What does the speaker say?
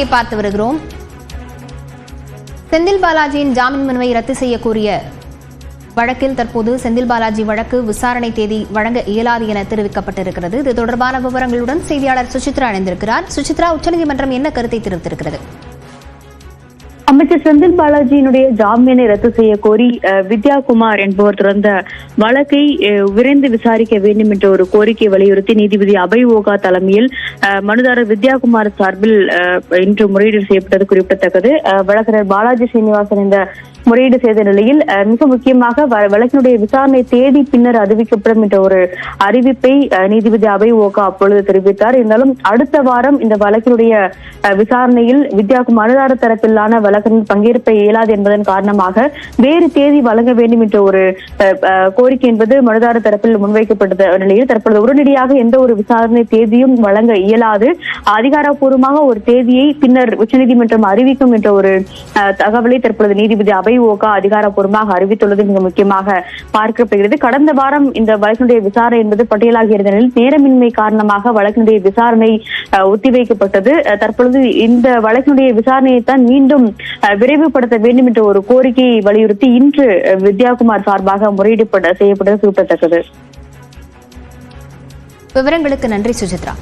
செய்தியை பார்த்து வருகிறோம். செந்தில் பாலாஜியின் ஜாமீன் மனுவை ரத்து செய்யக்கூடிய வழக்கில் தற்போது செந்தில் பாலாஜி வழக்கு விசாரணை தேதி வழங்க இயலாது என தெரிவிக்கப்பட்டிருக்கிறது. இது தொடர்பான விவரங்களுடன் செய்தியாளர் சுசித்ரா இணைந்திருக்கிறார். சுசித்ரா, உச்சநீதிமன்றம் என்ன கருத்தை தெரிவித்திருக்கிறது? அமைச்சர் செந்தில் பாலாஜியினுடைய ஜாமீனை ரத்து செய்ய கோரி வித்யாகுமார் என்பவர் தொடர்ந்த வழக்கை விரைந்து விசாரிக்க வேண்டும் என்ற ஒரு கோரிக்கை வலியுறுத்தி நீதிபதி அபய் ஓகா தலைமையில் மனுதாரர் வித்யாகுமார் சார்பில் இன்று முறையீடு செய்யப்பட்டது குறிப்பிடத்தக்கது. வழக்கறிஞர் பாலாஜி சீனிவாசன் இந்த முறையீடு செய்த நிலையில் மிக முக்கியமாக வழக்கினுடைய விசாரணை தேதி பின்னர் அறிவிக்கப்படும் என்ற ஒரு அறிவிப்பை நீதிபதி அபய் ஓகா அப்பொழுது தெரிவித்தார். இருந்தாலும் அடுத்த வாரம் இந்த வழக்கினுடைய விசாரணையில் வித்யாகுமார் மனுதாரர் தரப்பிலான வழக்கறிஞர் பங்கேற்ப இயலாது என்பதன் காரணமாக வேறு தேதி வழங்க வேண்டும் என்ற ஒரு கோரிக்கை என்பது மனுதாரர் தரப்பில் முன்வைக்கப்பட்ட நிலையில் தற்பொழுது உடனடியாக எந்த ஒரு விசாரணை தேதியும் வழங்க இயலாது, அதிகாரப்பூர்வமாக ஒரு தேதியை பின்னர் உச்சநீதிமன்றம் அறிவிக்கும் என்ற ஒரு தகவலை தற்பொழுது நீதிபதி அபய் ஓகா அதிகாரப்பூர்வமாக அறிவித்துள்ளது மிக முக்கியமாக பார்க்கப்படுகிறது. கடந்த வாரம் இந்த வழக்கினுடைய விசாரணை என்பது பட்டியலாகி இருந்த நிலையில் நேரமின்மை காரணமாக வழக்கினுடைய விசாரணை ஒத்திவைக்கப்பட்டது. தற்பொழுது இந்த வழக்கினுடைய விசாரணையை தான் மீண்டும் விரைவுபடுத்த வேண்டும் என்ற ஒரு கோரிக்கையை வலியுறுத்தி இன்று வித்யாகுமார் சார்பாக முறையீடு செய்யப்பட்டது குறிப்பிடத்தக்கது. விவரங்களுக்கு நன்றி சுசித்ரா.